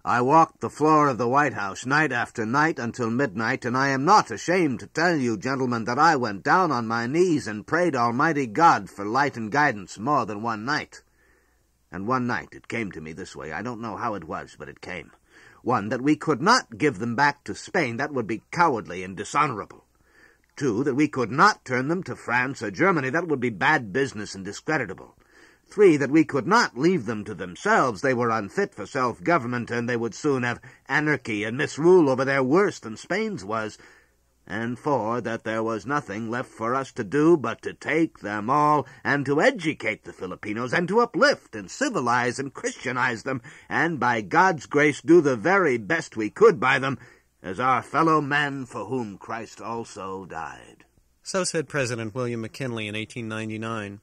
I walked the floor of the White House night after night until midnight, and I am not ashamed to tell you, gentlemen, that I went down on my knees and prayed Almighty God for light and guidance more than one night. And one night it came to me this way. I don't know how it was, but it came. One, that we could not give them back to Spain. That would be cowardly and dishonorable. Two, that we could not turn them to France or Germany. That would be bad business and discreditable. Three, that we could not leave them to themselves. They were unfit for self-government, and they would soon have anarchy and misrule over there worse than Spain's was. And four, that there was nothing left for us to do but to take them all and to educate the Filipinos and to uplift and civilize and Christianize them, and by God's grace do the very best we could by them, as our fellow men for whom Christ also died. So said President William McKinley in 1899.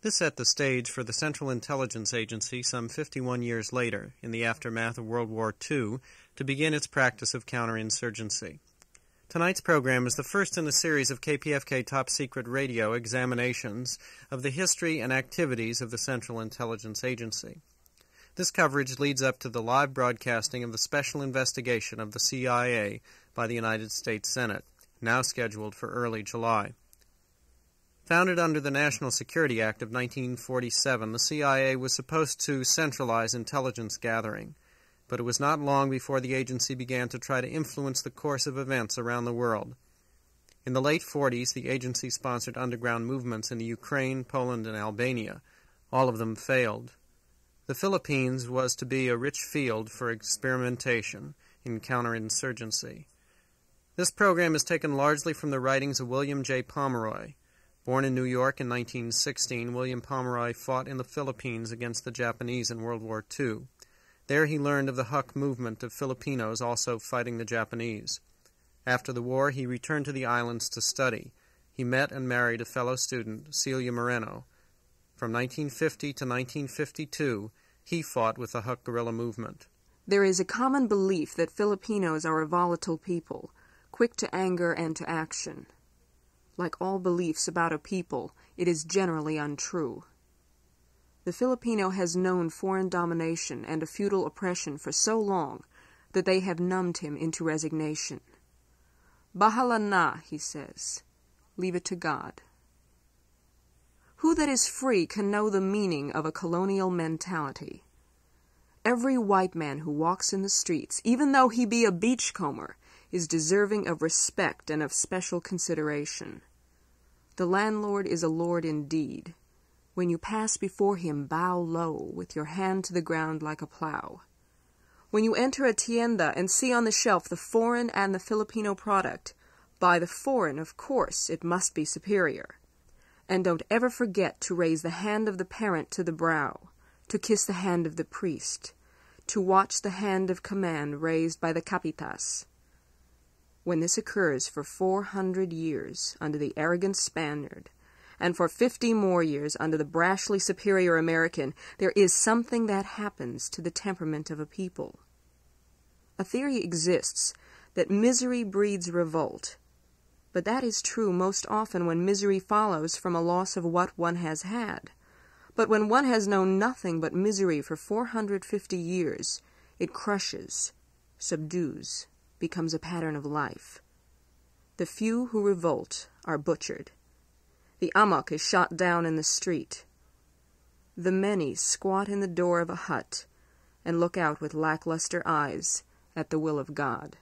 This set the stage for the Central Intelligence Agency some 51 years later, in the aftermath of World War II, to begin its practice of counterinsurgency. Tonight's program is the first in a series of KPFK top-secret radio examinations of the history and activities of the Central Intelligence Agency. This coverage leads up to the live broadcasting of the special investigation of the CIA by the United States Senate, now scheduled for early July. Founded under the National Security Act of 1947, the CIA was supposed to centralize intelligence gathering, but it was not long before the agency began to try to influence the course of events around the world. In the late 40s, the agency sponsored underground movements in the Ukraine, Poland, and Albania. All of them failed. The Philippines was to be a rich field for experimentation in counterinsurgency. This program is taken largely from the writings of William J. Palmeroy. Born in New York in 1916, William Palmeroy fought in the Philippines against the Japanese in World War II. There he learned of the Huck movement of Filipinos also fighting the Japanese. After the war, he returned to the islands to study. He met and married a fellow student, Celia Moreno. From 1950 to 1952, he fought with the Huck guerrilla movement. There is a common belief that Filipinos are a volatile people, quick to anger and to action. Like all beliefs about a people, it is generally untrue. The Filipino has known foreign domination and a feudal oppression for so long that they have numbed him into resignation. Bahala na, he says. Leave it to God. Who that is free can know the meaning of a colonial mentality? Every white man who walks in the streets, even though he be a beachcomber, is deserving of respect and of special consideration. The landlord is a lord indeed. When you pass before him, bow low, with your hand to the ground like a plow. When you enter a tienda and see on the shelf the foreign and the Filipino product, buy the foreign, of course, it must be superior. And don't ever forget to raise the hand of the parent to the brow, to kiss the hand of the priest, to watch the hand of command raised by the capitas. When this occurs for 400 years under the arrogant Spaniard, and for 50 more years under the brashly superior American, there is something that happens to the temperament of a people. A theory exists that misery breeds revolt, but that is true most often when misery follows from a loss of what one has had. But when one has known nothing but misery for 450 years, it crushes, subdues, becomes a pattern of life. The few who revolt are butchered. The amok is shot down in the street. The many squat in the door of a hut and look out with lackluster eyes at the will of God.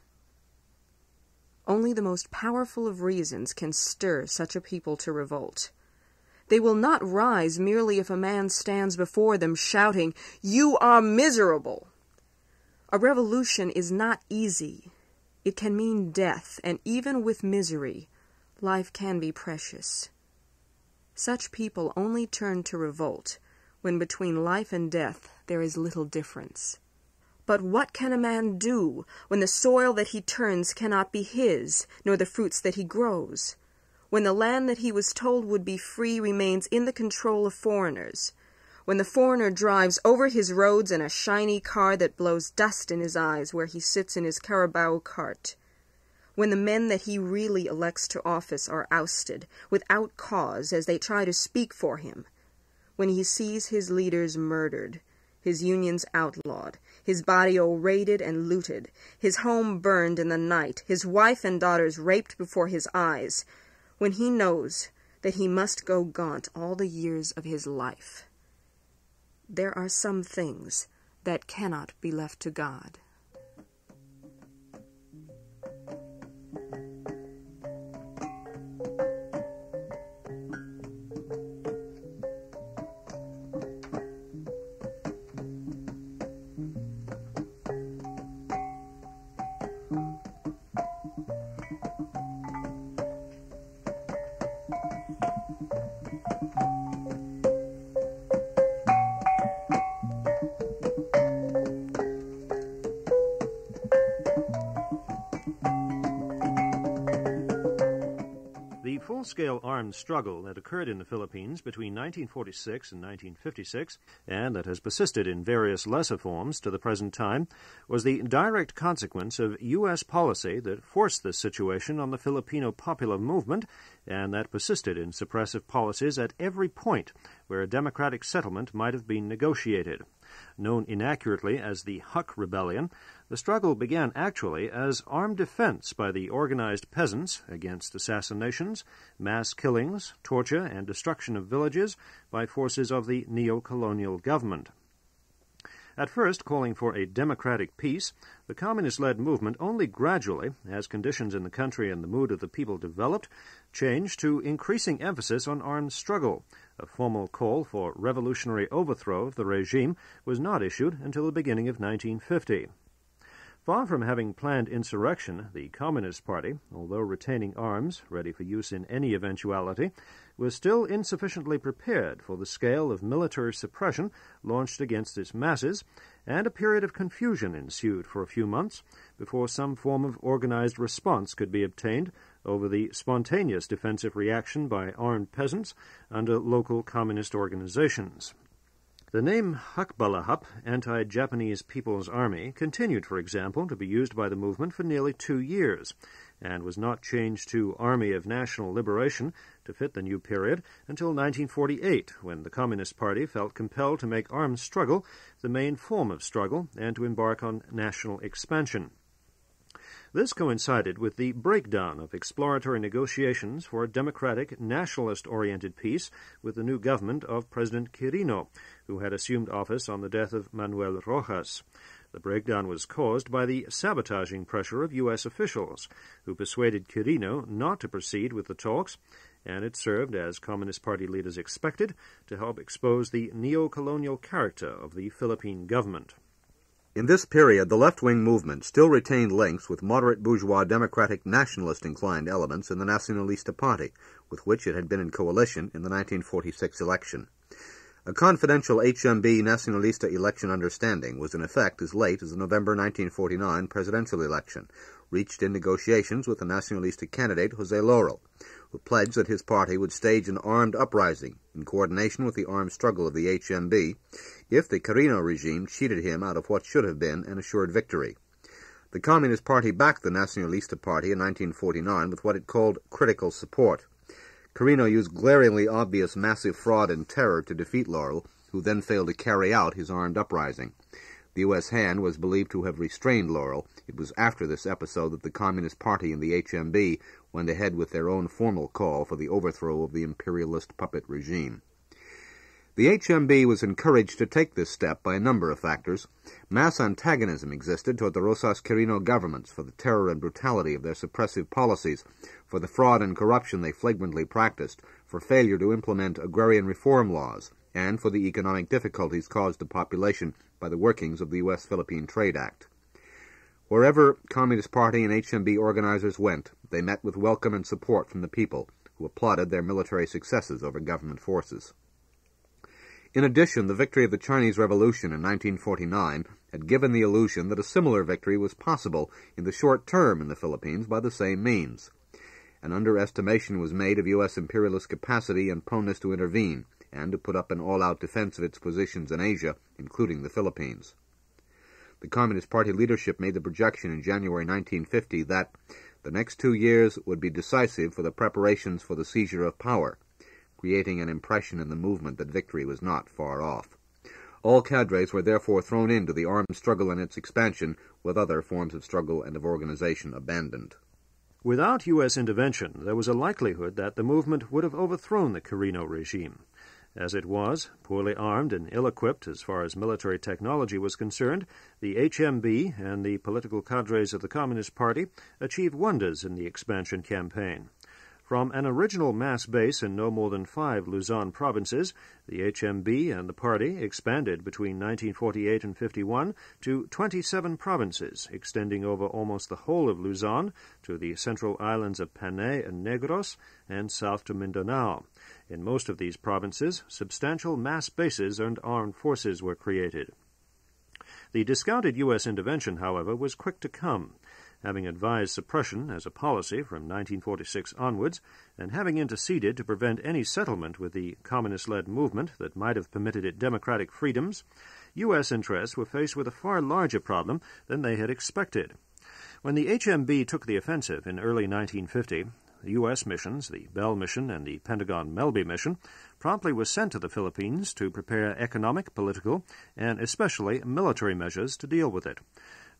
Only the most powerful of reasons can stir such a people to revolt. They will not rise merely if a man stands before them shouting, "You are miserable!" A revolution is not easy. It can mean death, and even with misery, life can be precious. Such people only turn to revolt when between life and death there is little difference. But what can a man do when the soil that he turns cannot be his, nor the fruits that he grows? When the land that he was told would be free remains in the control of foreigners? When the foreigner drives over his roads in a shiny car that blows dust in his eyes where he sits in his carabao cart? When the men that he really elects to office are ousted, without cause, as they try to speak for him? When he sees his leaders murdered, his unions outlawed, his body raided and looted, his home burned in the night, his wife and daughters raped before his eyes, when he knows that he must go gaunt all the years of his life. There are some things that cannot be left to God. The full-scale armed struggle that occurred in the Philippines between 1946 and 1956, and that has persisted in various lesser forms to the present time, was the direct consequence of U.S. policy that forced this situation on the Filipino popular movement, and that persisted in suppressive policies at every point where a democratic settlement might have been negotiated. Known inaccurately as the Huck Rebellion, the struggle began actually as armed defense by the organized peasants against assassinations, mass killings, torture, and destruction of villages by forces of the neo-colonial government. At first calling for a democratic peace, the communist-led movement only gradually, as conditions in the country and the mood of the people developed, changed to increasing emphasis on armed struggle. A formal call for revolutionary overthrow of the regime was not issued until the beginning of 1950. Far from having planned insurrection, the Communist Party, although retaining arms, ready for use in any eventuality, was still insufficiently prepared for the scale of military suppression launched against its masses, and a period of confusion ensued for a few months before some form of organized response could be obtained over the spontaneous defensive reaction by armed peasants under local communist organizations. The name Hukbalahap, Anti-Japanese People's Army, continued, for example, to be used by the movement for nearly 2 years, and was not changed to Army of National Liberation to fit the new period until 1948, when the Communist Party felt compelled to make armed struggle the main form of struggle and to embark on national expansion. This coincided with the breakdown of exploratory negotiations for a democratic, nationalist-oriented peace with the new government of President Quirino, who had assumed office on the death of Manuel Rojas. The breakdown was caused by the sabotaging pressure of U.S. officials, who persuaded Quirino not to proceed with the talks, and it served, as Communist Party leaders expected, to help expose the neo-colonial character of the Philippine government. In this period, the left-wing movement still retained links with moderate bourgeois democratic nationalist-inclined elements in the Nacionalista Party, with which it had been in coalition in the 1946 election. A confidential HMB Nacionalista election understanding was in effect as late as the November 1949 presidential election, reached in negotiations with the Nacionalista candidate Jose Laurel, who pledged that his party would stage an armed uprising in coordination with the armed struggle of the HMB if the Quirino regime cheated him out of what should have been an assured victory. The Communist Party backed the Nacionalista Party in 1949 with what it called critical support. Quirino used glaringly obvious massive fraud and terror to defeat Laurel, who then failed to carry out his armed uprising. The U.S. hand was believed to have restrained Laurel. It was after this episode that the Communist Party and the HMB went ahead with their own formal call for the overthrow of the imperialist puppet regime. The HMB was encouraged to take this step by a number of factors. Mass antagonism existed toward the Rosas Quirino governments for the terror and brutality of their suppressive policies, for the fraud and corruption they flagrantly practiced, for failure to implement agrarian reform laws, and for the economic difficulties caused the population by the workings of the U.S.-Philippine Trade Act. Wherever Communist Party and HMB organizers went, they met with welcome and support from the people, who applauded their military successes over government forces. In addition, the victory of the Chinese Revolution in 1949 had given the illusion that a similar victory was possible in the short term in the Philippines by the same means. An underestimation was made of U.S. imperialist capacity and proneness to intervene, and to put up an all-out defense of its positions in Asia, including the Philippines. The Communist Party leadership made the projection in January 1950 that the next 2 years would be decisive for the preparations for the seizure of power, creating an impression in the movement that victory was not far off. All cadres were therefore thrown into the armed struggle and its expansion, with other forms of struggle and of organization abandoned. Without U.S. intervention, there was a likelihood that the movement would have overthrown the Carino regime. As it was, poorly armed and ill-equipped as far as military technology was concerned, the HMB and the political cadres of the Communist Party achieved wonders in the expansion campaign. From an original mass base in no more than 5 Luzon provinces, the HMB and the party expanded between 1948 and 51 to 27 provinces, extending over almost the whole of Luzon to the central islands of Panay and Negros and south to Mindanao. In most of these provinces, substantial mass bases and armed forces were created. The discounted U.S. intervention, however, was quick to come. Having advised suppression as a policy from 1946 onwards, and having interceded to prevent any settlement with the communist-led movement that might have permitted it democratic freedoms, U.S. interests were faced with a far larger problem than they had expected. When the HMB took the offensive in early 1950, the U.S. missions, the Bell Mission and the Pentagon Melby Mission, promptly were sent to the Philippines to prepare economic, political, and especially military measures to deal with it.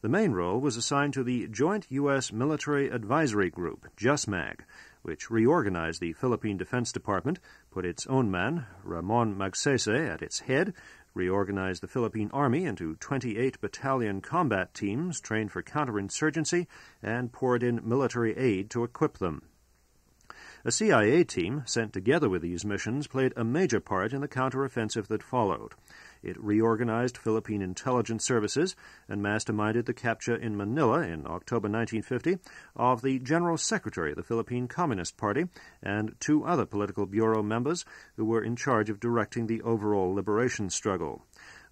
The main role was assigned to the Joint U.S. Military Advisory Group, JUSMAG, which reorganized the Philippine Defense Department, put its own man, Ramon Magsaysay, at its head, reorganized the Philippine Army into 28 battalion combat teams trained for counterinsurgency, and poured in military aid to equip them. A CIA team sent together with these missions played a major part in the counteroffensive that followed. It reorganized Philippine intelligence services and masterminded the capture in Manila in October 1950 of the General Secretary of the Philippine Communist Party and 2 other political bureau members who were in charge of directing the overall liberation struggle.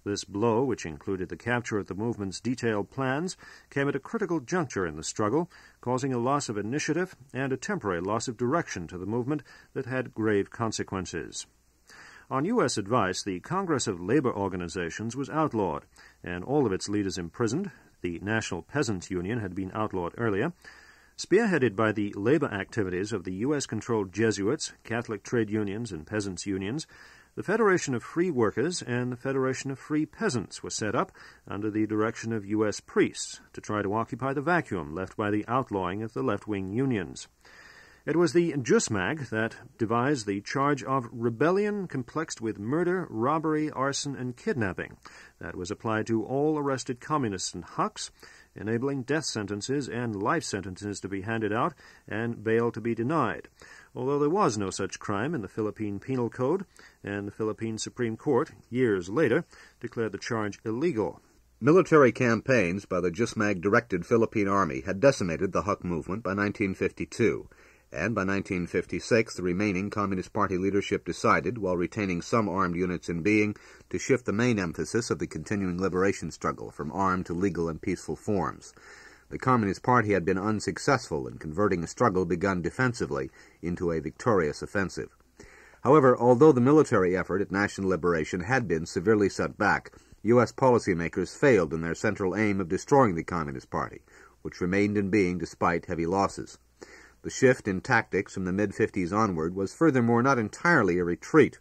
This blow, which included the capture of the movement's detailed plans, came at a critical juncture in the struggle, causing a loss of initiative and a temporary loss of direction to the movement that had grave consequences. On U.S. advice, the Congress of Labor Organizations was outlawed, and all of its leaders imprisoned. The National Peasants' Union had been outlawed earlier. Spearheaded by the labor activities of the U.S.-controlled Jesuits, Catholic trade unions, and peasants' unions, the Federation of Free Workers and the Federation of Free Peasants were set up under the direction of U.S. priests to try to occupy the vacuum left by the outlawing of the left-wing unions. It was the JUSMAG that devised the charge of rebellion complexed with murder, robbery, arson, and kidnapping that was applied to all arrested communists and hucks, enabling death sentences and life sentences to be handed out and bail to be denied, although there was no such crime in the Philippine Penal Code, and the Philippine Supreme Court, years later, declared the charge illegal. Military campaigns by the JUSMAG-directed Philippine Army had decimated the Huck movement by 1952, and by 1956 the remaining Communist Party leadership decided, while retaining some armed units in being, to shift the main emphasis of the continuing liberation struggle from armed to legal and peaceful forms. The Communist Party had been unsuccessful in converting a struggle begun defensively into a victorious offensive. However, although the military effort at national liberation had been severely set back, U.S. policymakers failed in their central aim of destroying the Communist Party, which remained in being despite heavy losses. The shift in tactics from the mid-50s onward was furthermore not entirely a retreat.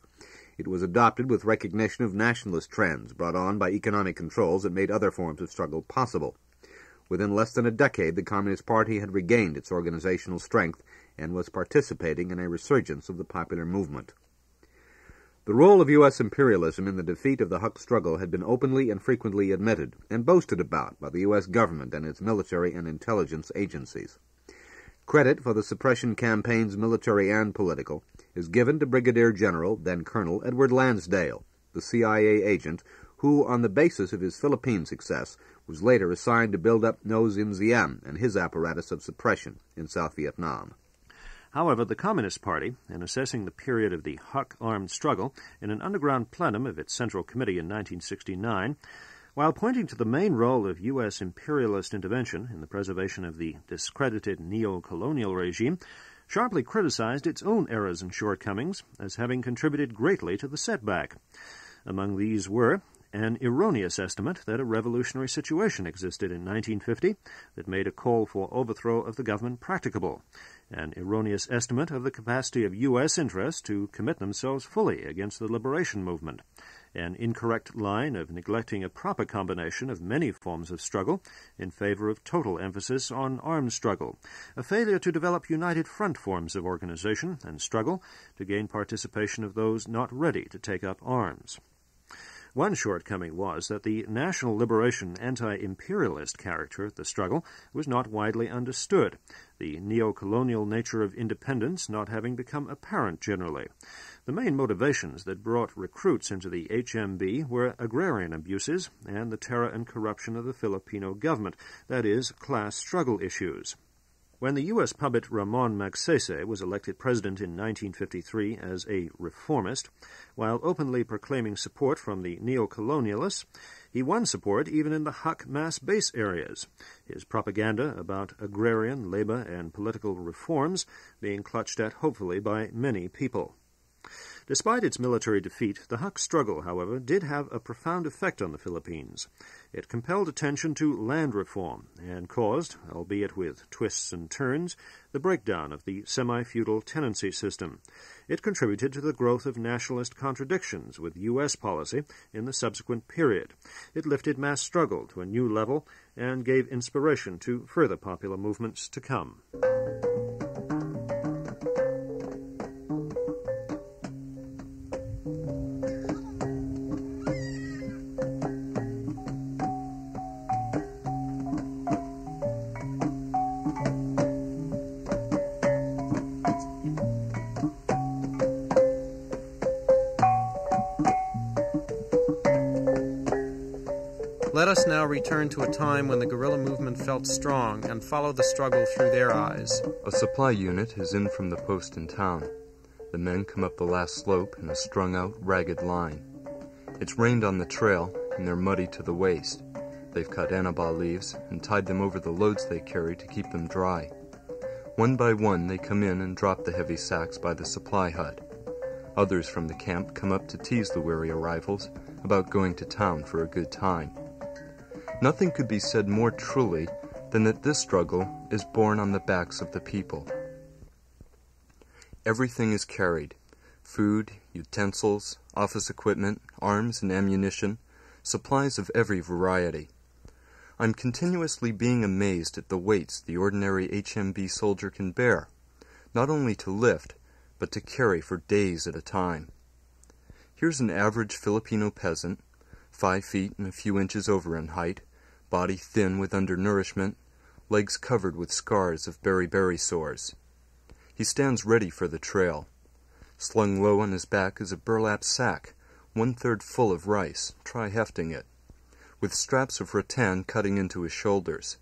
It was adopted with recognition of nationalist trends brought on by economic controls that made other forms of struggle possible. Within less than a decade, the Communist Party had regained its organizational strength and was participating in a resurgence of the popular movement. The role of U.S. imperialism in the defeat of the Huck struggle had been openly and frequently admitted and boasted about by the U.S. government and its military and intelligence agencies. Credit for the suppression campaigns, military and political, is given to Brigadier General, then Colonel, Edward Lansdale, the CIA agent who, on the basis of his Philippine success, was later assigned to build up No Zim Ziem and his apparatus of suppression in South Vietnam. However, the Communist Party, in assessing the period of the Huck armed struggle in an underground plenum of its Central Committee in 1969, while pointing to the main role of U.S. imperialist intervention in the preservation of the discredited neo-colonial regime, sharply criticized its own errors and shortcomings as having contributed greatly to the setback. Among these were an erroneous estimate that a revolutionary situation existed in 1950 that made a call for overthrow of the government practicable, an erroneous estimate of the capacity of U.S. interests to commit themselves fully against the liberation movement, an incorrect line of neglecting a proper combination of many forms of struggle in favor of total emphasis on armed struggle, a failure to develop united front forms of organization and struggle to gain participation of those not ready to take up arms. One shortcoming was that the national liberation anti-imperialist character of the struggle was not widely understood, the neo-colonial nature of independence not having become apparent generally. The main motivations that brought recruits into the HMB were agrarian abuses and the terror and corruption of the Filipino government, that is, class struggle issues. When the U.S. puppet Ramon Magsaysay was elected president in 1953 as a reformist, while openly proclaiming support from the neo-colonialists, he won support even in the Huck mass base areas, his propaganda about agrarian, labor, and political reforms being clutched at hopefully by many people. Despite its military defeat, the Huck struggle, however, did have a profound effect on the Philippines. It compelled attention to land reform and caused, albeit with twists and turns, the breakdown of the semi-feudal tenancy system. It contributed to the growth of nationalist contradictions with U.S. policy in the subsequent period. It lifted mass struggle to a new level and gave inspiration to further popular movements to come. Let us now return to a time when the guerrilla movement felt strong and follow the struggle through their eyes. A supply unit is in from the post in town. The men come up the last slope in a strung-out, ragged line. It's rained on the trail, and they're muddy to the waist. They've cut anaba leaves and tied them over the loads they carry to keep them dry. One by one, they come in and drop the heavy sacks by the supply hut. Others from the camp come up to tease the weary arrivals about going to town for a good time. Nothing could be said more truly than that this struggle is born on the backs of the people. Everything is carried: food, utensils, office equipment, arms and ammunition, supplies of every variety. I'm continuously being amazed at the weights the ordinary HMB soldier can bear, not only to lift, but to carry for days at a time. Here's an average Filipino peasant, 5 feet and a few inches over in height, body thin with undernourishment, legs covered with scars of beriberi sores. He stands ready for the trail. Slung low on his back is a burlap sack, 1/3 full of rice, try hefting it, with straps of rattan cutting into his shoulders.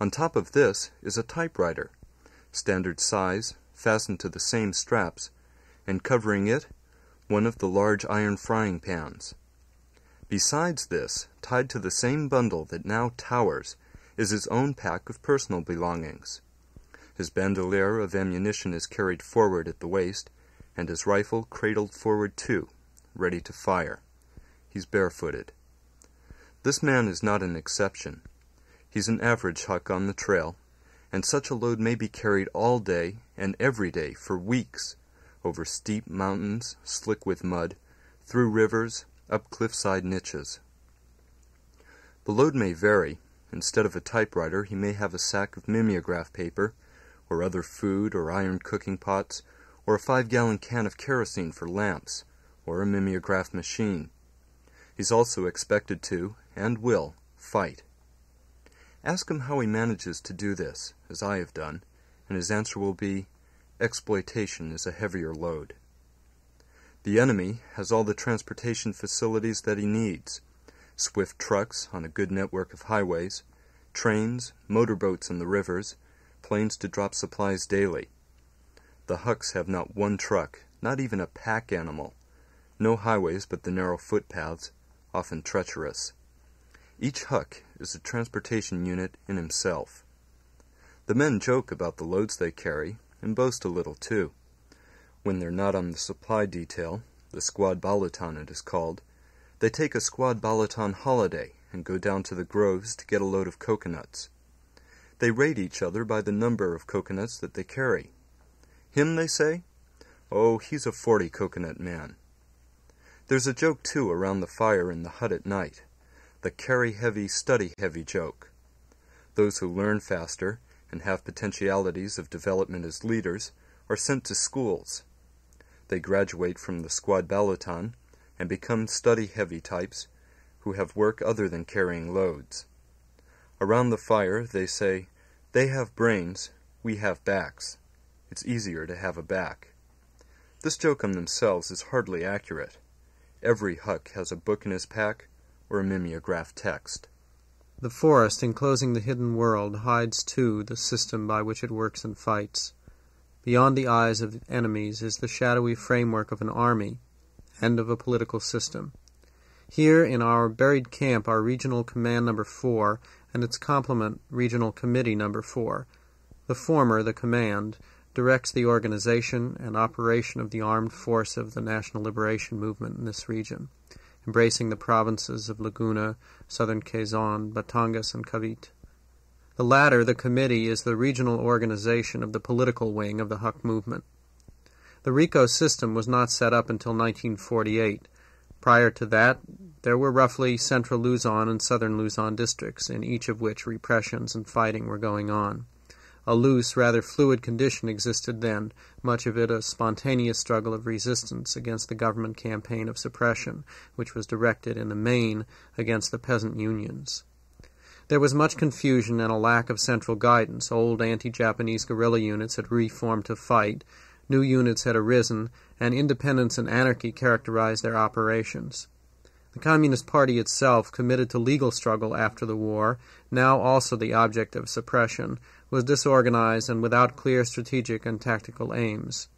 On top of this is a typewriter, standard size, fastened to the same straps, and covering it, one of the large iron frying pans. Besides this, tied to the same bundle that now towers, is his own pack of personal belongings. His bandolier of ammunition is carried forward at the waist, and his rifle cradled forward too, ready to fire. He's barefooted. This man is not an exception. He's an average Huck on the trail, and such a load may be carried all day and every day for weeks, over steep mountains, slick with mud, through rivers, up cliffside niches. The load may vary. Instead of a typewriter, he may have a sack of mimeograph paper, or other food or iron cooking pots, or a 5-gallon can of kerosene for lamps, or a mimeograph machine. He's also expected to, and will, fight. Ask him how he manages to do this, as I have done, and his answer will be, exploitation is a heavier load. The enemy has all the transportation facilities that he needs: swift trucks on a good network of highways, trains, motorboats in the rivers, planes to drop supplies daily. The Hucks have not one truck, not even a pack animal, no highways but the narrow footpaths, often treacherous. Each Huck is a transportation unit in himself. The men joke about the loads they carry, and boast a little too. When they're not on the supply detail, the squad balaton it is called, they take a squad balaton holiday and go down to the groves to get a load of coconuts. They rate each other by the number of coconuts that they carry. Him, they say? Oh, he's a 40 coconut man. There's a joke, too, around the fire in the hut at night. The carry-heavy, study-heavy joke. Those who learn faster and have potentialities of development as leaders are sent to schools. They graduate from the squad baloton and become study-heavy types who have work other than carrying loads. Around the fire, they say, "They have brains, we have backs. It's easier to have a back." This joke on themselves is hardly accurate. Every Huck has a book in his pack or a mimeographed text. The forest enclosing the hidden world hides, too, the system by which it works and fights. Beyond the eyes of enemies is the shadowy framework of an army and of a political system. Here in our buried camp are Regional Command No. 4 and its complement Regional Committee No. 4. The former, the command, directs the organization and operation of the armed force of the National Liberation Movement in this region, embracing the provinces of Laguna, southern Quezon, Batangas, and Cavite. The latter, the committee, is the regional organization of the political wing of the Huck movement. The RICO system was not set up until 1948. Prior to that, there were roughly central Luzon and southern Luzon districts, in each of which repressions and fighting were going on. A loose, rather fluid condition existed then, much of it a spontaneous struggle of resistance against the government campaign of suppression, which was directed in the main against the peasant unions. There was much confusion and a lack of central guidance. Old anti-Japanese guerrilla units had reformed to fight, new units had arisen, and independence and anarchy characterized their operations. The Communist Party itself, committed to legal struggle after the war, now also the object of suppression, was disorganized and without clear strategic and tactical aims.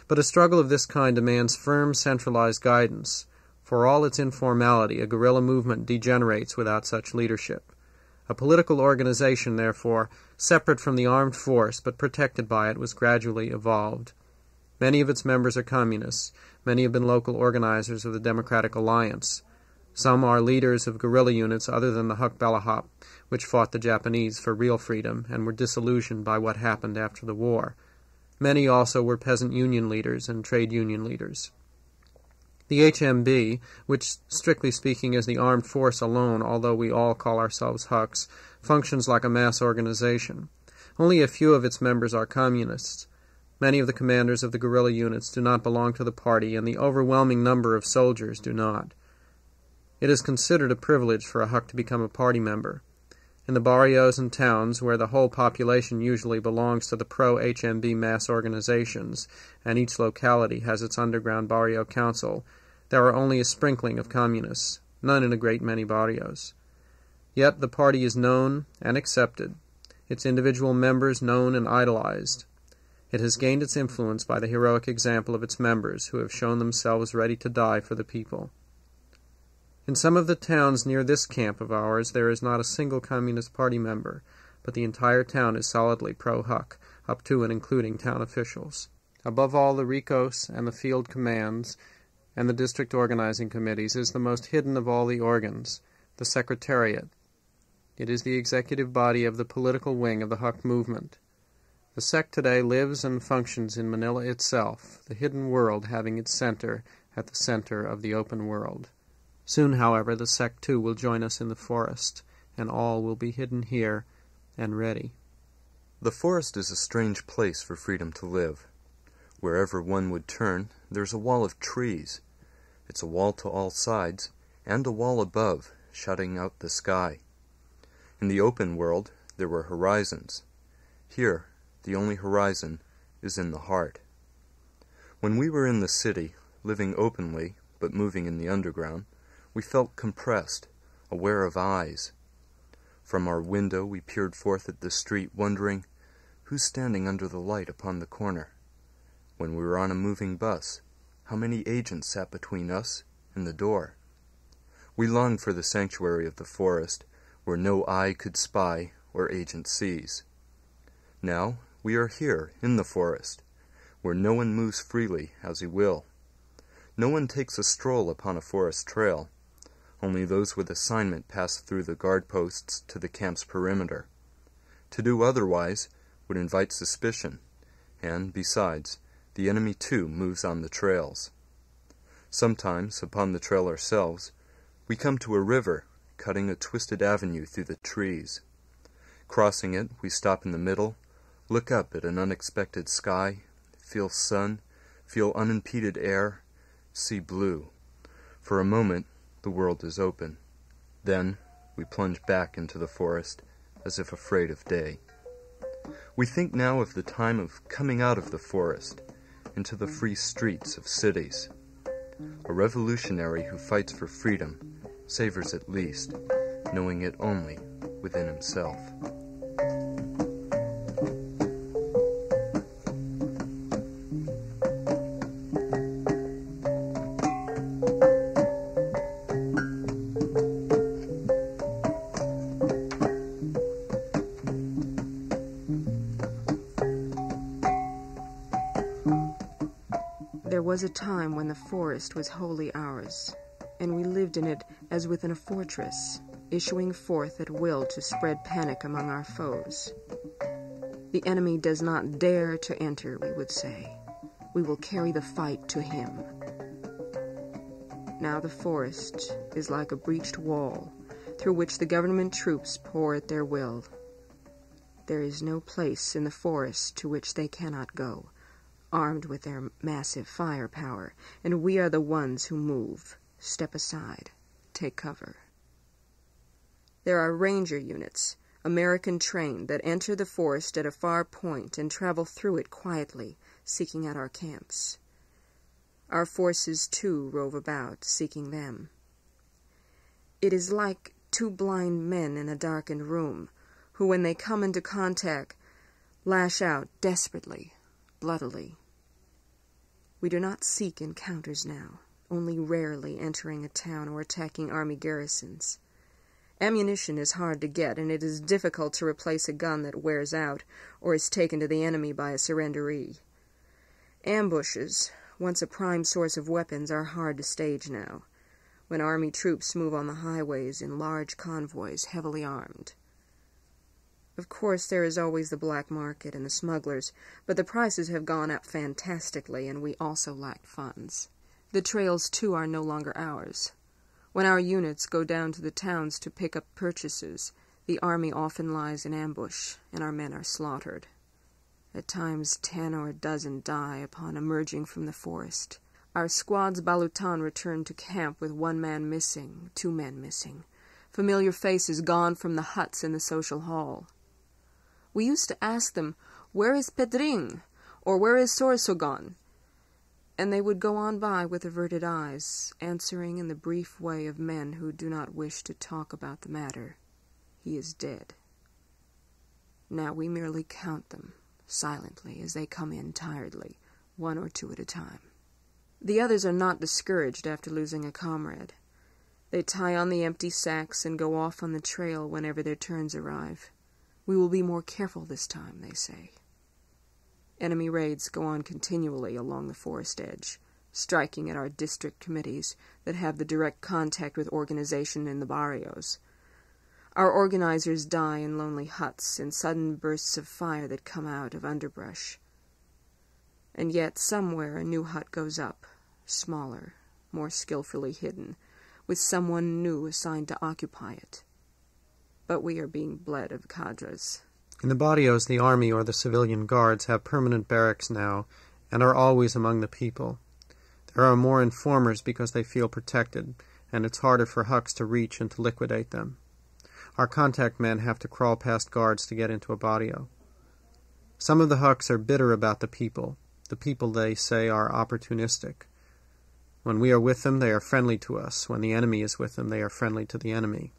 But a struggle of this kind demands firm, centralized guidance. For all its informality, a guerrilla movement degenerates without such leadership. A political organization, therefore, separate from the armed force but protected by it, was gradually evolved. Many of its members are communists. Many have been local organizers of the Democratic Alliance. Some are leaders of guerrilla units other than the Huck Balahop, which fought the Japanese for real freedom and were disillusioned by what happened after the war. Many also were peasant union leaders and trade union leaders. The HMB, which strictly speaking is the armed force alone, although we all call ourselves Hucks, functions like a mass organization. Only a few of its members are communists. Many of the commanders of the guerrilla units do not belong to the party, and the overwhelming number of soldiers do not. It is considered a privilege for a Huck to become a party member. In the barrios and towns, where the whole population usually belongs to the pro-HMB mass organizations, and each locality has its underground barrio council, there are only a sprinkling of communists, none in a great many barrios. Yet the party is known and accepted, its individual members known and idolized. It has gained its influence by the heroic example of its members, who have shown themselves ready to die for the people. In some of the towns near this camp of ours there is not a single Communist Party member, but the entire town is solidly pro-Huck, up to and including town officials. Above all the RICOs and the field commands and the district organizing committees is the most hidden of all the organs, the Secretariat. It is the executive body of the political wing of the Huck movement. The sect today lives and functions in Manila itself, the hidden world having its center at the center of the open world. Soon, however, the sect too will join us in the forest, and all will be hidden here and ready. The forest is a strange place for freedom to live. Wherever one would turn, there's a wall of trees. It's a wall to all sides, and a wall above, shutting out the sky. In the open world, there were horizons. Here, the only horizon is in the heart. When we were in the city, living openly, but moving in the underground, we felt compressed, aware of eyes. From our window we peered forth at the street, wondering, who's standing under the light upon the corner? When we were on a moving bus, how many agents sat between us and the door? We longed for the sanctuary of the forest, where no eye could spy or agent seize. Now we are here, in the forest, where no one moves freely as he will. No one takes a stroll upon a forest trail. Only those with assignment pass through the guard posts to the camp's perimeter. To do otherwise would invite suspicion, and, besides, the enemy too moves on the trails. Sometimes, upon the trail ourselves, we come to a river, cutting a twisted avenue through the trees. Crossing it, we stop in the middle, look up at an unexpected sky, feel sun, feel unimpeded air, see blue. For a moment, the world is open. Then, we plunge back into the forest, as if afraid of day. We think now of the time of coming out of the forest, into the free streets of cities. A revolutionary who fights for freedom savors at least, knowing it only within himself. There was a time when the forest was wholly ours, and we lived in it as within a fortress, issuing forth at will to spread panic among our foes. The enemy does not dare to enter, we would say. We will carry the fight to him. Now the forest is like a breached wall, through which the government troops pour at their will. There is no place in the forest to which they cannot go, armed with their massive firepower, and we are the ones who move, step aside, take cover. There are ranger units, American trained, that enter the forest at a far point and travel through it quietly, seeking out our camps. Our forces, too, rove about, seeking them. It is like two blind men in a darkened room, who, when they come into contact, lash out desperately, bloodily. We do not seek encounters now, only rarely entering a town or attacking army garrisons. Ammunition is hard to get, and it is difficult to replace a gun that wears out or is taken to the enemy by a surrenderee. Ambushes, once a prime source of weapons, are hard to stage now, when army troops move on the highways in large convoys, heavily armed. Of course, there is always the black market and the smugglers, but the prices have gone up fantastically, and we also lack funds. The trails, too, are no longer ours. When our units go down to the towns to pick up purchases, the army often lies in ambush, and our men are slaughtered. At times 10 or a dozen die upon emerging from the forest. Our squad's balutan return to camp with 1 man missing, 2 men missing, familiar faces gone from the huts in the social hall. We used to ask them, "Where is Pedring?" or "Where is Sorsogon?" And they would go on by with averted eyes, answering in the brief way of men who do not wish to talk about the matter. He is dead. Now we merely count them, silently, as they come in tiredly, 1 or 2 at a time. The others are not discouraged after losing a comrade. They tie on the empty sacks and go off on the trail whenever their turns arrive. We will be more careful this time, they say. Enemy raids go on continually along the forest edge, striking at our district committees that have the direct contact with organization in the barrios. Our organizers die in lonely huts in sudden bursts of fire that come out of underbrush. And yet somewhere a new hut goes up, smaller, more skillfully hidden, with someone new assigned to occupy it. But we are being bled of cadres. In the barrios, the army or the civilian guards have permanent barracks now and are always among the people. There are more informers because they feel protected, and it's harder for hucks to reach and to liquidate them. Our contact men have to crawl past guards to get into a barrio. Some of the hucks are bitter about the people. The people, they say, are opportunistic. When we are with them, they are friendly to us. When the enemy is with them, they are friendly to the enemy.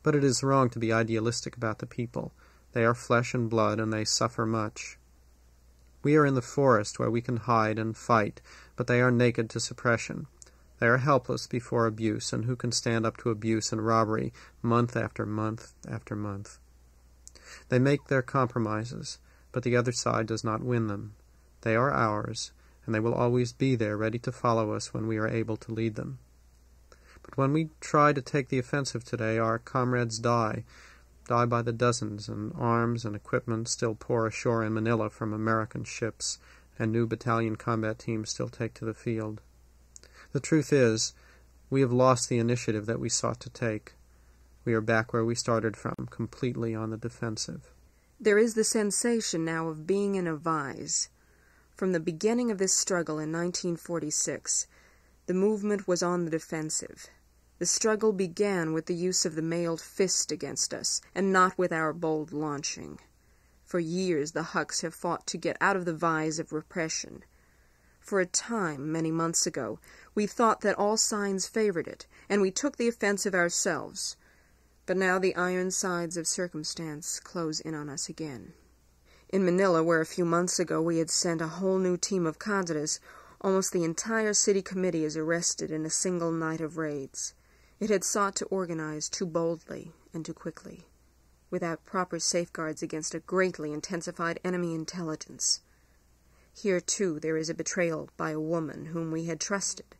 But it is wrong to be idealistic about the people. They are flesh and blood, and they suffer much. We are in the forest where we can hide and fight, but they are naked to suppression. They are helpless before abuse, and who can stand up to abuse and robbery month after month after month? They make their compromises, but the other side does not win them. They are ours, and they will always be there ready to follow us when we are able to lead them. But when we try to take the offensive today, our comrades die by the dozens, and arms and equipment still pour ashore in Manila from American ships, and new battalion combat teams still take to the field. The truth is, we have lost the initiative that we sought to take. We are back where we started from, completely on the defensive. There is the sensation now of being in a vise. From the beginning of this struggle in 1946, the movement was on the defensive. The struggle began with the use of the mailed fist against us, and not with our bold launching. For years the Hucks have fought to get out of the vise of repression. For a time, many months ago, we thought that all signs favored it, and we took the offensive ourselves. But now the iron sides of circumstance close in on us again. In Manila, where a few months ago we had sent a whole new team of cadres, almost the entire city committee is arrested in a single night of raids. It had sought to organize too boldly and too quickly, without proper safeguards against a greatly intensified enemy intelligence. Here, too, there is a betrayal by a woman whom we had trusted,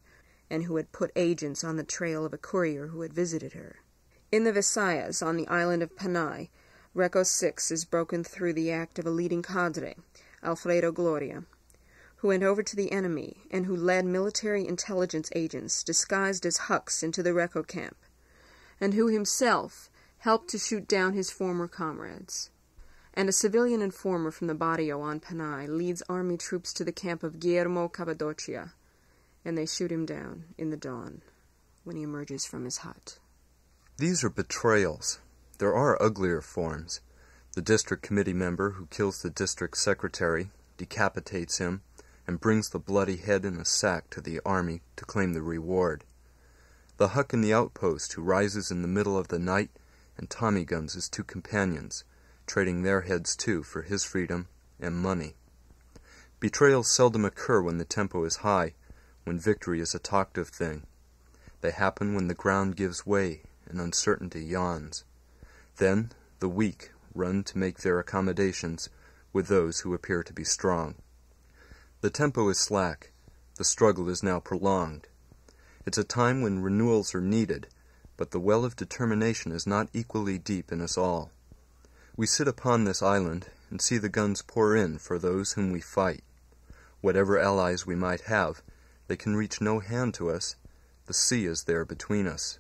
and who had put agents on the trail of a courier who had visited her. In the Visayas, on the island of Panay, Reco 6 is broken through the act of a leading cadre, Alfredo Gloria, who went over to the enemy and who led military intelligence agents disguised as Hucks into the Reco camp, and who himself helped to shoot down his former comrades. And a civilian informer from the barrio on Panay leads army troops to the camp of Guillermo Cappadocia, and they shoot him down in the dawn when he emerges from his hut. These are betrayals. There are uglier forms. The district committee member who kills the district secretary, decapitates him, and brings the bloody head in a sack to the army to claim the reward. The Huck in the outpost who rises in the middle of the night and Tommy guns his two companions, trading their heads too for his freedom and money. Betrayals seldom occur when the tempo is high, when victory is a talked of thing. They happen when the ground gives way and uncertainty yawns. Then the weak run to make their accommodations with those who appear to be strong. The tempo is slack. The struggle is now prolonged. It's a time when renewals are needed, but the well of determination is not equally deep in us all. We sit upon this island and see the guns pour in for those whom we fight. Whatever allies we might have, they can reach no hand to us. The sea is there between us.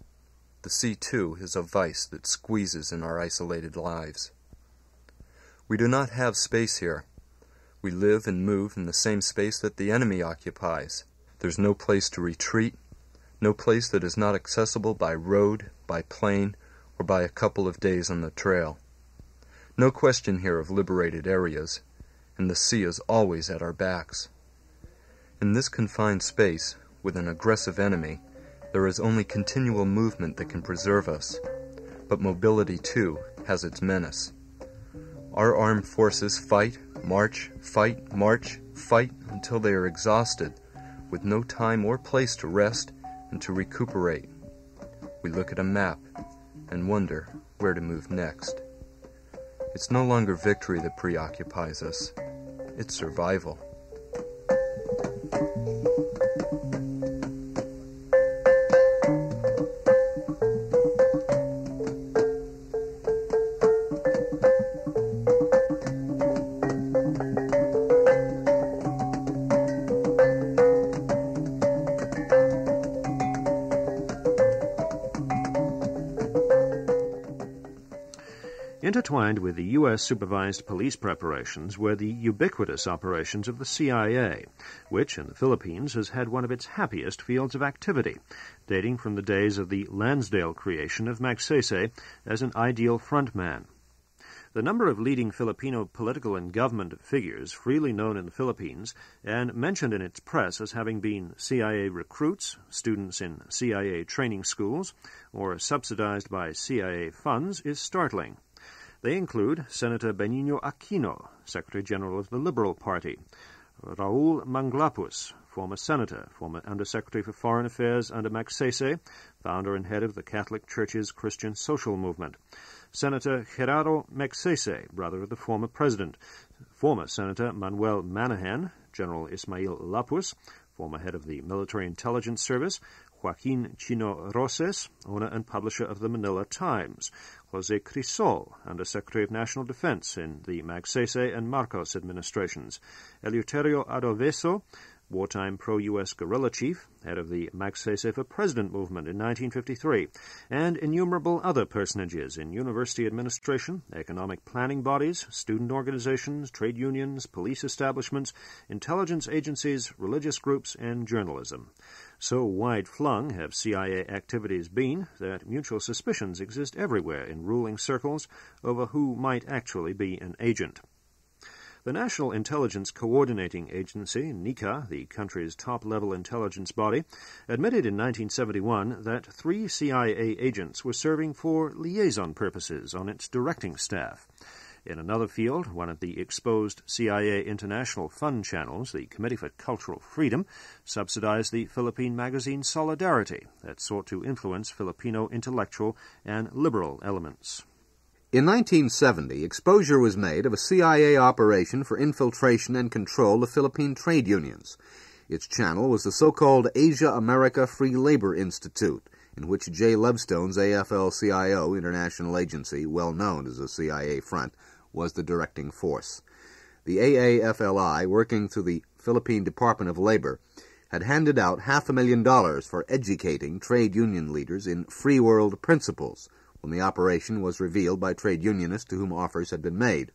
The sea, too, is a vice that squeezes in our isolated lives. We do not have space here. We live and move in the same space that the enemy occupies. There's no place to retreat, no place that is not accessible by road, by plane, or by a couple of days on the trail. No question here of liberated areas, and the sea is always at our backs. In this confined space, with an aggressive enemy, there is only continual movement that can preserve us. But mobility, too, has its menace. Our armed forces fight, march, fight until they are exhausted, with no time or place to rest and to recuperate. We look at a map and wonder where to move next. It's no longer victory that preoccupies us. It's survival. Intertwined with the U.S. supervised police preparations were the ubiquitous operations of the CIA, which in the Philippines has had one of its happiest fields of activity, dating from the days of the Lansdale creation of Magsaysay as an ideal frontman. The number of leading Filipino political and government figures freely known in the Philippines and mentioned in its press as having been CIA recruits, students in CIA training schools, or subsidized by CIA funds is startling. They include Senator Benigno Aquino, Secretary General of the Liberal Party, Raul Manglapus, former senator, former Undersecretary for Foreign Affairs under Magsaysay, founder and head of the Catholic Church's Christian Social Movement, Senator Gerardo Magsaysay, brother of the former president, former Senator Manuel Manahan, General Ismail Lapus, former head of the Military Intelligence Service, Joaquin Chino Roses, owner and publisher of the Manila Times, Jose Crisol, Undersecretary of National Defense in the Magsaysay and Marcos administrations, Eleuterio Adoveso, wartime pro-U.S. guerrilla chief, head of the Magsaysay for President movement in 1953, and innumerable other personages in university administration, economic planning bodies, student organizations, trade unions, police establishments, intelligence agencies, religious groups, and journalism. So wide-flung have CIA activities been that mutual suspicions exist everywhere in ruling circles over who might actually be an agent. The National Intelligence Coordinating Agency, NICA, the country's top-level intelligence body, admitted in 1971 that 3 CIA agents were serving for liaison purposes on its directing staff. In another field, one of the exposed CIA international fund channels, the Committee for Cultural Freedom, subsidized the Philippine magazine Solidarity that sought to influence Filipino intellectual and liberal elements. In 1970, exposure was made of a CIA operation for infiltration and control of Philippine trade unions. Its channel was the so-called Asia-America Free Labor Institute, in which J. Lovestone's AFL-CIO international agency, well known as the CIA front, was the directing force. The AAFLI, working through the Philippine Department of Labor, had handed out $500,000 for educating trade union leaders in free world principles, when the operation was revealed by trade unionists to whom offers had been made.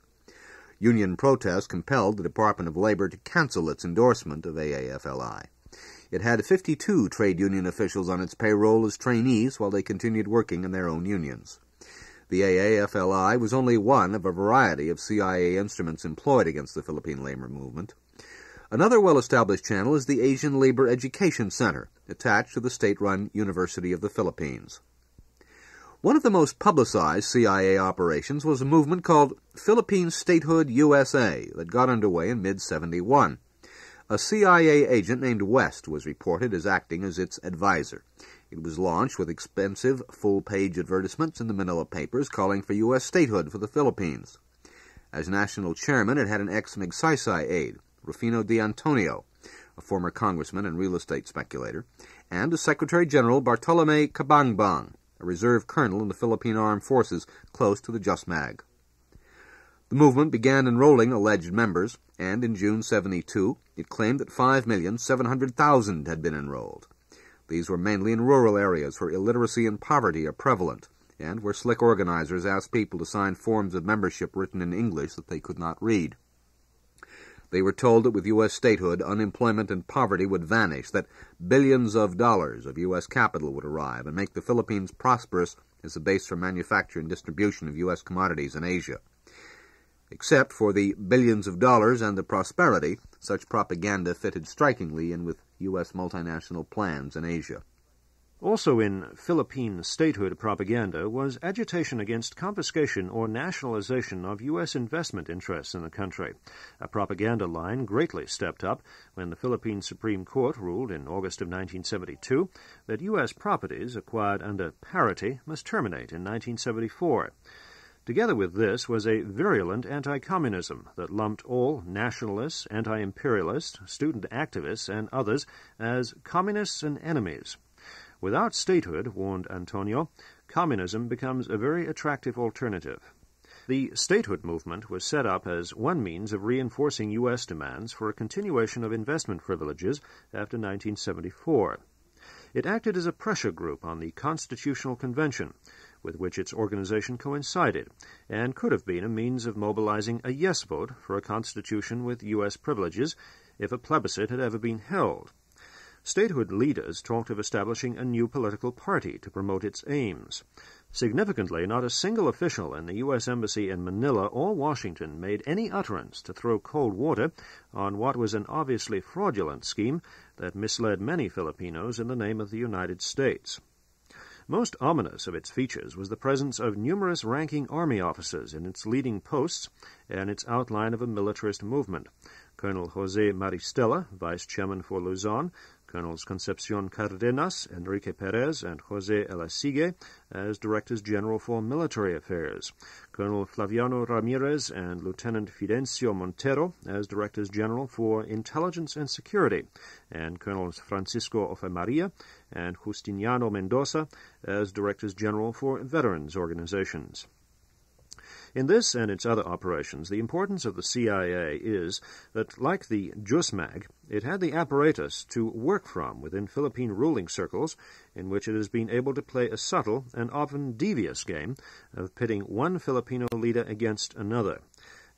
Union protests compelled the Department of Labor to cancel its endorsement of AAFLI. It had 52 trade union officials on its payroll as trainees while they continued working in their own unions. The AAFLI was only one of a variety of CIA instruments employed against the Philippine labor movement. Another well-established channel is the Asian Labor Education Center, attached to the state-run University of the Philippines. One of the most publicized CIA operations was a movement called Philippine Statehood USA that got underway in mid-71. A CIA agent named West was reported as acting as its advisor. It was launched with expensive, full-page advertisements in the Manila papers calling for U.S. statehood for the Philippines. As national chairman, it had an ex-Magsaysay aide, Rufino de Antonio, a former congressman and real estate speculator, and as Secretary General Bartolome Cabangbang, a reserve colonel in the Philippine Armed Forces close to the JUSMAG. The movement began enrolling alleged members, and in June 72, it claimed that 5,700,000 had been enrolled. These were mainly in rural areas where illiteracy and poverty are prevalent, and where slick organizers asked people to sign forms of membership written in English that they could not read. They were told that with U.S. statehood, unemployment and poverty would vanish, that billions of dollars of U.S. capital would arrive and make the Philippines prosperous as a base for manufacture and distribution of U.S. commodities in Asia. Except for the billions of dollars and the prosperity, such propaganda fitted strikingly in with U.S. multinational plans in Asia. Also in Philippine statehood propaganda was agitation against confiscation or nationalization of U.S. investment interests in the country. A propaganda line greatly stepped up when the Philippine Supreme Court ruled in August of 1972 that U.S. properties acquired under parity must terminate in 1974. Together with this was a virulent anti-communism that lumped all nationalists, anti-imperialists, student activists, and others as communists and enemies. Without statehood, warned Antonio, communism becomes a very attractive alternative. The statehood movement was set up as one means of reinforcing U.S. demands for a continuation of investment privileges after 1974. It acted as a pressure group on the Constitutional Convention, with which its organization coincided, and could have been a means of mobilizing a yes vote for a constitution with U.S. privileges if a plebiscite had ever been held. Statehood leaders talked of establishing a new political party to promote its aims. Significantly, not a single official in the U.S. Embassy in Manila or Washington made any utterance to throw cold water on what was an obviously fraudulent scheme that misled many Filipinos in the name of the United States. Most ominous of its features was the presence of numerous ranking army officers in its leading posts and its outline of a militarist movement. Colonel Jose Maristella, vice chairman for Luzon, Colonels Concepcion Cardenas, Enrique Perez, and Jose Elasigue as Directors General for Military Affairs, Colonel Flaviano Ramirez and Lieutenant Fidencio Montero as Directors General for Intelligence and Security, and Colonels Francisco Ofemaria and Justiniano Mendoza as Directors General for Veterans Organizations. In this and its other operations, the importance of the CIA is that, like the JUSMAG, it had the apparatus to work from within Philippine ruling circles, in which it has been able to play a subtle and often devious game of pitting one Filipino leader against another.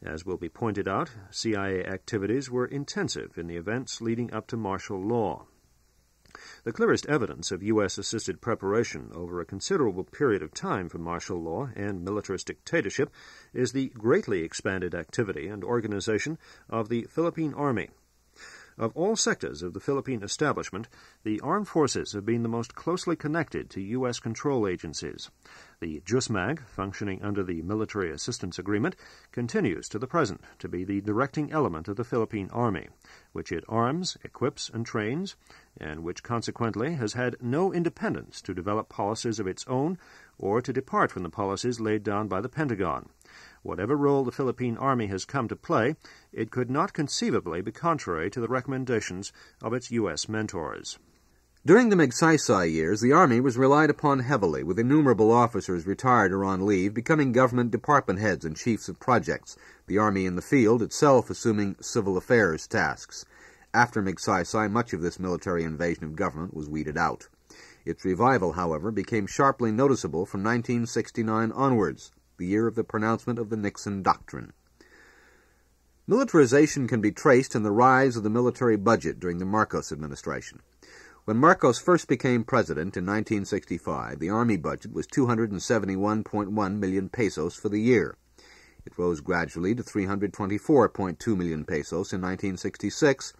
As will be pointed out, CIA activities were intensive in the events leading up to martial law. The clearest evidence of U.S.-assisted preparation over a considerable period of time for martial law and militarist dictatorship is the greatly expanded activity and organization of the Philippine Army. Of all sectors of the Philippine establishment, the armed forces have been the most closely connected to U.S. control agencies. The JUSMAG, functioning under the Military Assistance Agreement, continues to the present to be the directing element of the Philippine Army, which it arms, equips, and trains, and which consequently has had no independence to develop policies of its own or to depart from the policies laid down by the Pentagon. Whatever role the Philippine Army has come to play, it could not conceivably be contrary to the recommendations of its U.S. mentors. During the Magsaysay years, the Army was relied upon heavily, with innumerable officers retired or on leave becoming government department heads and chiefs of projects, the Army in the field itself assuming civil affairs tasks. After Magsaysay, much of this military invasion of government was weeded out. Its revival, however, became sharply noticeable from 1969 onwards, the year of the pronouncement of the Nixon Doctrine. Militarization can be traced in the rise of the military budget during the Marcos administration. When Marcos first became president in 1965, the Army budget was 271.1 million pesos for the year. It rose gradually to 324.2 million pesos in 1966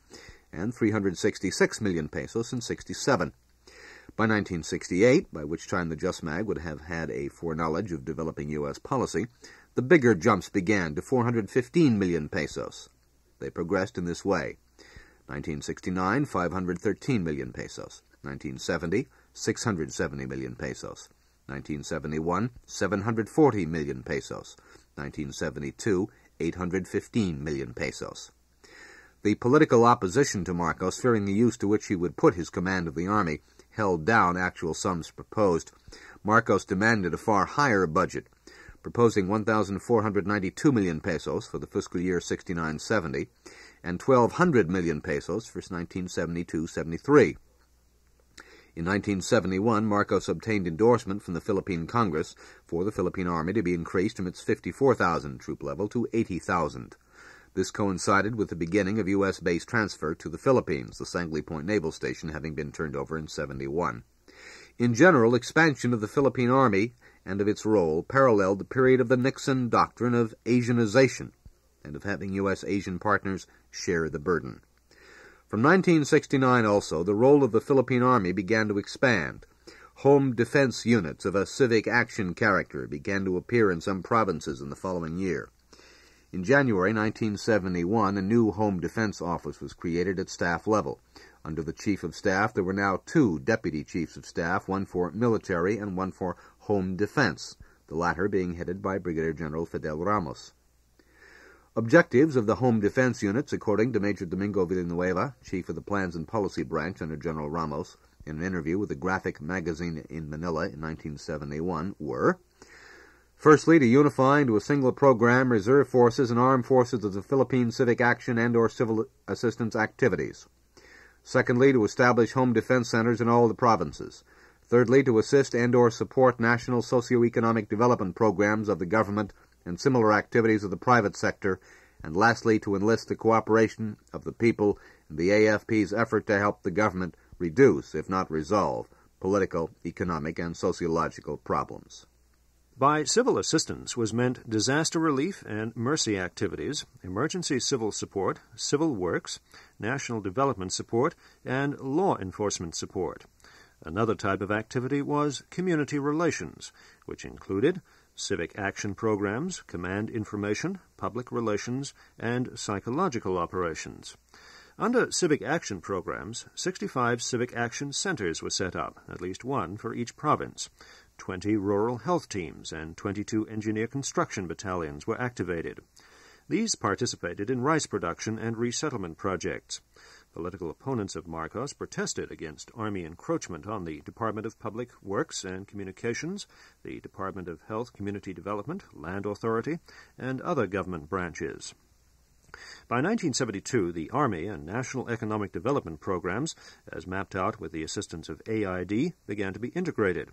and 366 million pesos in 67. By 1968, by which time the JUSMAG would have had a foreknowledge of developing U.S. policy, the bigger jumps began to 415 million pesos. They progressed in this way. 1969, 513 million pesos. 1970, 670 million pesos. 1971, 740 million pesos. 1972, 815 million pesos. The political opposition to Marcos, fearing the use to which he would put his command of the Army, held down actual sums proposed. Marcos demanded a far higher budget, proposing 1,492 million pesos for the fiscal year 69-70 and 1,200 million pesos for 1972-73. In 1971, Marcos obtained endorsement from the Philippine Congress for the Philippine Army to be increased from its 54,000 troop level to 80,000. This coincided with the beginning of U.S. base transfer to the Philippines, the Sangley Point Naval Station having been turned over in 71. In general, expansion of the Philippine Army and of its role paralleled the period of the Nixon doctrine of Asianization and of having U.S. Asian partners share the burden. From 1969 also, the role of the Philippine Army began to expand. Home defense units of a civic action character began to appear in some provinces in the following year. In January 1971, a new Home Defense Office was created at staff level. Under the Chief of Staff, there were now 2 Deputy Chiefs of Staff, one for military and one for home defense, the latter being headed by Brigadier General Fidel Ramos. Objectives of the Home Defense Units, according to Major Domingo Villanueva, Chief of the Plans and Policy Branch under General Ramos, in an interview with the Graphic magazine in Manila in 1971, were: firstly, to unify into a single program reserve forces and armed forces of the Philippine civic action and or civil assistance activities. Secondly, to establish home defense centers in all the provinces. Thirdly, to assist and or support national socio-economic development programs of the government and similar activities of the private sector. And lastly, to enlist the cooperation of the people in the AFP's effort to help the government reduce, if not resolve, political, economic, and sociological problems. By civil assistance was meant disaster relief and mercy activities, emergency civil support, civil works, national development support, and law enforcement support. Another type of activity was community relations, which included civic action programs, command information, public relations, and psychological operations. Under civic action programs, 65 civic action centers were set up, at least one for each province. 20 rural health teams and 22 engineer construction battalions were activated. These participated in rice production and resettlement projects. Political opponents of Marcos protested against Army encroachment on the Department of Public Works and Communications, the Department of Health, Community Development, Land Authority, and other government branches. By 1972, the Army and National Economic Development Programs, as mapped out with the assistance of AID, began to be integrated.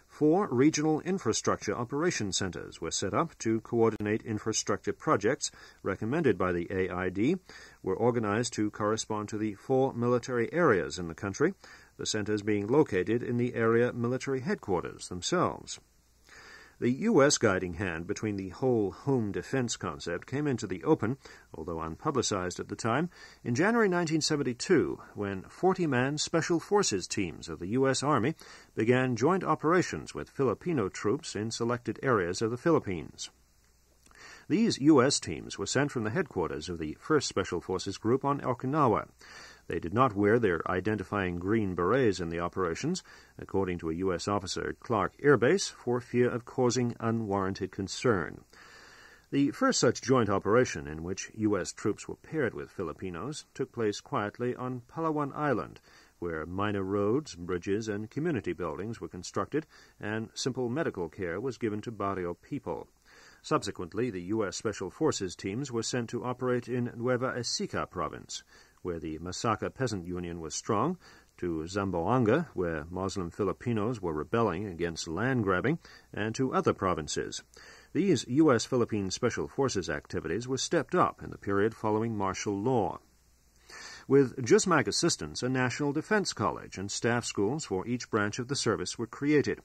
4 regional infrastructure operation centers were set up to coordinate infrastructure projects recommended by the AID, were organized to correspond to the 4 military areas in the country, the centers being located in the area military headquarters themselves. The U.S. guiding hand between the whole home defense concept came into the open, although unpublicized at the time, in January 1972, when 40-man Special Forces teams of the U.S. Army began joint operations with Filipino troops in selected areas of the Philippines. These U.S. teams were sent from the headquarters of the 1st Special Forces Group on Okinawa. They did not wear their identifying green berets in the operations, according to a U.S. officer at Clark Air Base, for fear of causing unwarranted concern. The first such joint operation in which U.S. troops were paired with Filipinos took place quietly on Palawan Island, where minor roads, bridges, and community buildings were constructed, and simple medical care was given to barrio people. Subsequently, the U.S. Special Forces teams were sent to operate in Nueva Ecija province, where the Masaka Peasant Union was strong, to Zamboanga, where Muslim Filipinos were rebelling against land grabbing, and to other provinces. These U.S. Philippine Special Forces activities were stepped up in the period following martial law. With JUSMAC assistance, a National Defense College and staff schools for each branch of the service were created.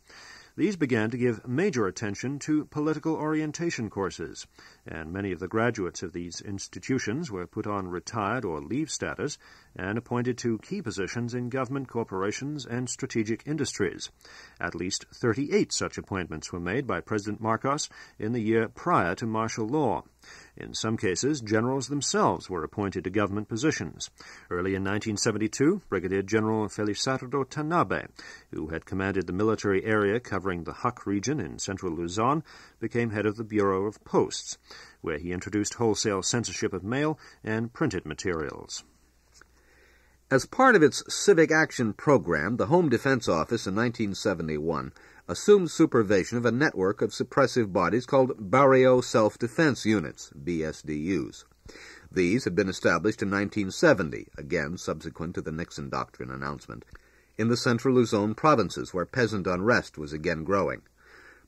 These began to give major attention to political orientation courses, and many of the graduates of these institutions were put on retired or leave status and appointed to key positions in government corporations and strategic industries. At least 38 such appointments were made by President Marcos in the year prior to martial law. In some cases, generals themselves were appointed to government positions. Early in 1972, Brigadier General Felizardo Tanabe, who had commanded the military area covering the Huc region in central Luzon, became head of the Bureau of Posts, where he introduced wholesale censorship of mail and printed materials. As part of its Civic Action Program, the Home Defense Office in 1971 assumed supervision of a network of suppressive bodies called Barrio Self-Defense Units, BSDUs. These had been established in 1970, again subsequent to the Nixon Doctrine announcement, in the central Luzon provinces where peasant unrest was again growing.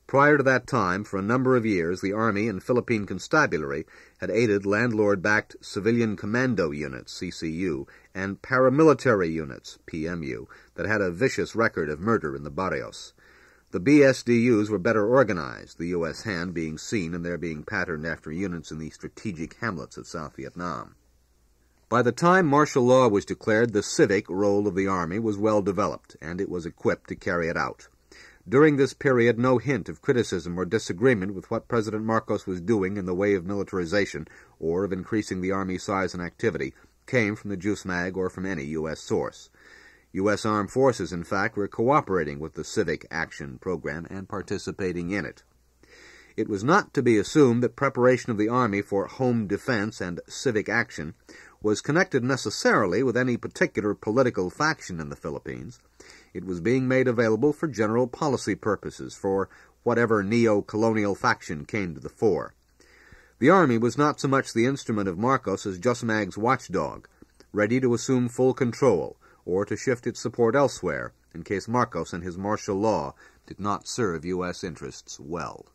Prior to that time, for a number of years, the Army and Philippine Constabulary had aided landlord-backed civilian commando units, CCU, and paramilitary units, PMU, that had a vicious record of murder in the barrios. The BSDUs were better organized, the U.S. hand being seen in their being patterned after units in the strategic hamlets of South Vietnam. By the time martial law was declared, the civic role of the Army was well developed, and it was equipped to carry it out. During this period, no hint of criticism or disagreement with what President Marcos was doing in the way of militarization or of increasing the Army size and activity came from the JUSMAG or from any U.S. source. U.S. Armed Forces, in fact, were cooperating with the Civic Action Program and participating in it. It was not to be assumed that preparation of the Army for home defense and civic action was connected necessarily with any particular political faction in the Philippines. It was being made available for general policy purposes for whatever neo-colonial faction came to the fore. The Army was not so much the instrument of Marcos as JUSMAG's watchdog, ready to assume full control or to shift its support elsewhere in case Marcos and his martial law did not serve U.S. interests well.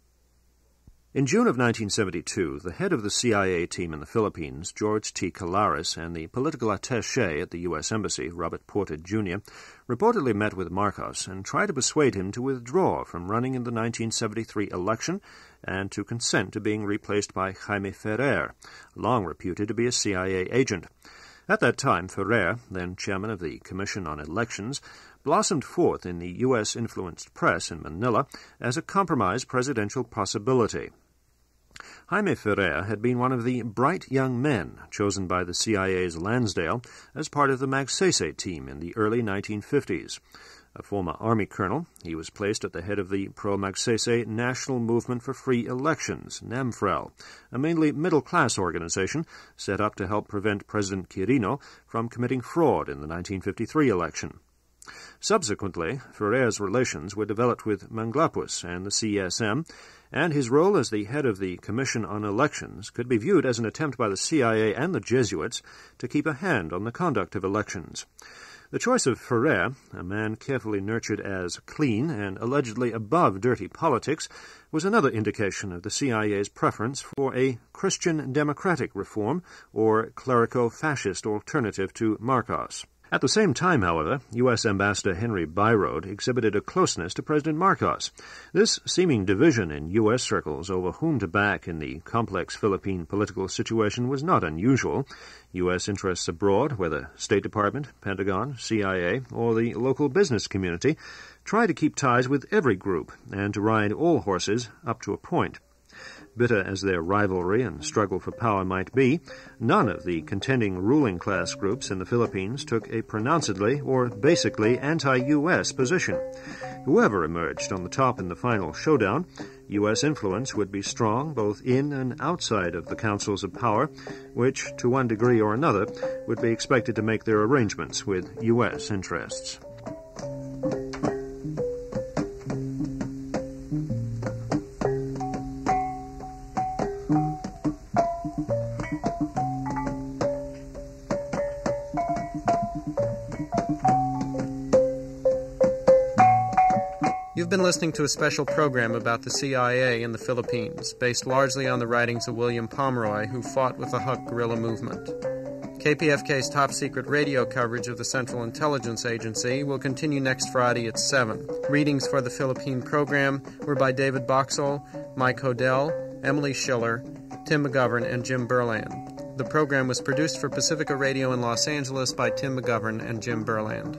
In June of 1972, the head of the CIA team in the Philippines, George T. Calares, and the political attaché at the U.S. Embassy, Robert Porter, Jr., reportedly met with Marcos and tried to persuade him to withdraw from running in the 1973 election and to consent to being replaced by Jaime Ferrer, long reputed to be a CIA agent. At that time, Ferrer, then chairman of the Commission on Elections, blossomed forth in the U.S.-influenced press in Manila as a compromise presidential possibility. Jaime Ferrer had been one of the bright young men chosen by the CIA's Lansdale as part of the Magsaysay team in the early 1950s. A former Army colonel, he was placed at the head of the pro-Magsese National Movement for Free Elections, NAMFREL, a mainly middle-class organization set up to help prevent President Quirino from committing fraud in the 1953 election. Subsequently, Ferrer's relations were developed with Manglapus and the CSM, and his role as the head of the Commission on Elections could be viewed as an attempt by the CIA and the Jesuits to keep a hand on the conduct of elections. The choice of Ferrer, a man carefully nurtured as clean and allegedly above dirty politics, was another indication of the CIA's preference for a Christian democratic reform or clerico-fascist alternative to Marcos. At the same time, however, U.S. Ambassador Henry Byrode exhibited a closeness to President Marcos. This seeming division in U.S. circles over whom to back in the complex Philippine political situation was not unusual. U.S. interests abroad, whether State Department, Pentagon, CIA, or the local business community, try to keep ties with every group and to ride all horses up to a point. Bitter as their rivalry and struggle for power might be, none of the contending ruling class groups in the Philippines took a pronouncedly or basically anti-U.S. position. Whoever emerged on the top in the final showdown, U.S. influence would be strong both in and outside of the councils of power, which, to one degree or another, would be expected to make their arrangements with U.S. interests. You've been listening to a special program about the CIA in the Philippines, based largely on the writings of William Palmeroy, who fought with the Huk guerrilla movement. KPFK's top-secret radio coverage of the Central Intelligence Agency will continue next Friday at 7. Readings for the Philippine program were by David Boxall, Mike Hodel, Emily Schiller, Tim McGovern, and Jim Berland. The program was produced for Pacifica Radio in Los Angeles by Tim McGovern and Jim Berland.